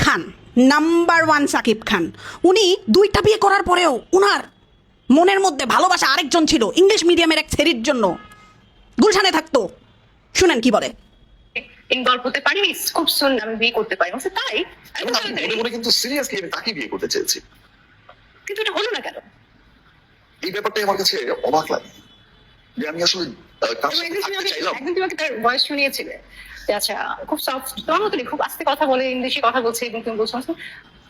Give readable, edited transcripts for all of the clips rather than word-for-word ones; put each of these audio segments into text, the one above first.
খান, number one Shakib Khan. উনি দুইটা বিয়ে করার পরেও উনার মনের মধ্যে ভালোবাসা আরেকজন ছিল, ইংলিশ মিডিয়ামের এক ছেলের জন্য গুলশানে থাকতো। শুনেন কি বলে। ইনভলভ হতে পারিনি, খুব সুন আমি বিয়ে করতে পারি না। তাই এবং আমি মনে মনে কিন্তু সিরিয়াসলি আমি তাকে বিয়ে করতে চেয়েছি, কিন্তু এটা হলো না কেন? এই ব্যাপারটাই আমার কাছে অবাক লাগে যে আমি আসলে কার সাথে থাকতে চাইলাম। একদিন তোমাকে তার ভয়েস শুনিয়েছিলে যে আচ্ছা খুব সফট, তোমার মতনই খুব আস্তে কথা বলে, ইংলিশে কথা বলছে, এবং তুমি বলছো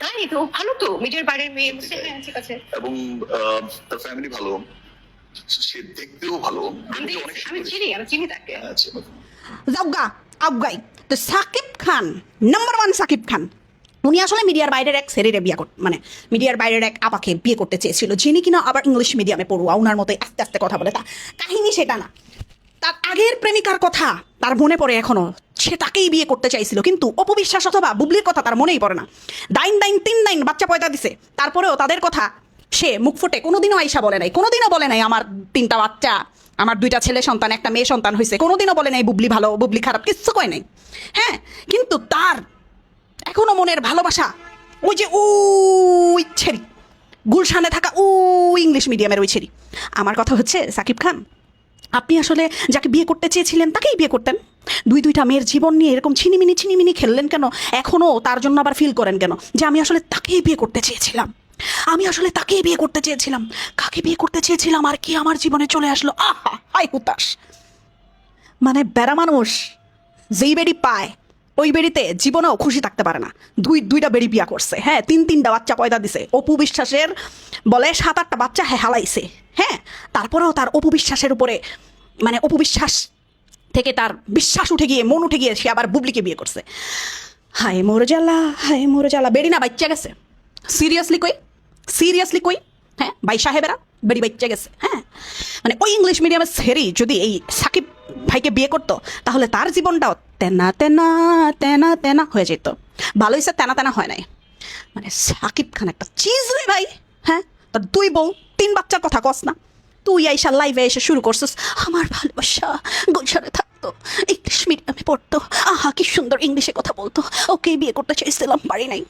তাই তো ভালো, তো মিডিয়ার বাইরের মেয়ে। হ্যাঁ ঠিক আছে। এবং তার ফ্যামিলি ভালো, সে দেখতেও ভালো। আমি চিনি তাকে। যাওগা আউগাই। তো সাকিব খান, নাম্বার ওয়ান সাকিব খান, উনি আসলে মিডিয়ার বাইরের এক ছেলেরে বিয়ে মানে মিডিয়ার বাইরের এক আপাকে বিয়ে করতে চেয়েছিল, যিনি কিনা আবার ইংলিশ মিডিয়ামে পড়ুয়া, ওনার মতো আস্তে আস্তে কথা বলে। তা কাহিনী সেটা না, তার আগের প্রেমিকার কথা তার মনে পড়ে এখনো, সে তাকেই বিয়ে করতে চাইছিল, কিন্তু অপবিশ্বাস অথবা বুবলির কথা তার মনেই পড়ে না। তিন দাইন বাচ্চা পয়দা দিছে, তারপরেও তাদের কথা সে মুখ ফুটে কোনোদিনও আইসা বলে নাই, কোনোদিনও বলে নাই আমার 3টা বাচ্চা, আমার 2টা ছেলে সন্তান, একটা মেয়ে সন্তান হয়েছে, কোনোদিনও বলে নাই বুবলি ভালো বুবলি খারাপ, কিচ্ছু কয় নাই। হ্যাঁ, কিন্তু তার এখনো মনের ভালোবাসা ওই যে ওই ছেড়ি, গুলশানে থাকা ওই ইংলিশ মিডিয়ামের ওই ছেড়ি। আমার কথা হচ্ছে সাকিব খান, আপনি আসলে যাকে বিয়ে করতে চেয়েছিলেন তাকেই বিয়ে করতেন। 2টা মেয়ের জীবন নিয়ে এরকম ছিনিমিনি খেললেন কেন? এখনও তার জন্য আবার ফিল করেন কেন যে আমি আসলে তাকেই বিয়ে করতে চেয়েছিলাম, আমি আসলে তাকেই বিয়ে করতে চেয়েছিলাম, কাকে বিয়ে করতে চেয়েছিলাম আর কি আমার জীবনে চলে আসলো। আহা হাই হুতাশ। মানে বেড়া মানুষ যেই বেড়ি পায় ওই বেড়িতে জীবনেও খুশি থাকতে পারে না। 2টা বেড়ি বিয়া করছে, হ্যাঁ, 3টা বাচ্চা পয়দা দিছে। অপু বিশ্বাসের বলে 7-8টা বাচ্চা হালাইছে, হ্যাঁ। তারপরেও তার অপু বিশ্বাসের উপরে, মানে অপু বিশ্বাস থেকে তার বিশ্বাস উঠে গিয়ে, মন উঠে গিয়ে সে আবার বুবলিকে বিয়ে করছে। হায় মোর জ্বালা, বেড়ি না বাচ্চা গেছে। সিরিয়াসলি কই, হ্যাঁ, ভাই সাহেবেরা বেড়ি বাচ্চা গেছে। হ্যাঁ, মানে ওই ইংলিশ মিডিয়ামের ছেড়ি যদি এই সাকিব ভাইকে বিয়ে করতো তাহলে তার জীবনটাও তেনা তেনা তেনা তেনা হয়ে যেত। ভালো হয়েছে তেনা হয় নাই। মানে সাকিব খান একটা চিজ রে ভাই। হ্যাঁ, তার 2 বউ 3 বাচ্চার কথা কস না, তুই আইসা লাইভে এসে শুরু করছিস আমার ভালোবাসা গুলশানে থাকতো, ইংলিশ মিডিয়ামে পড়তো, আহা কি সুন্দর ইংলিশে কথা বলতো, ওকে বিয়ে করতে চাইছিলাম, পারি নাই।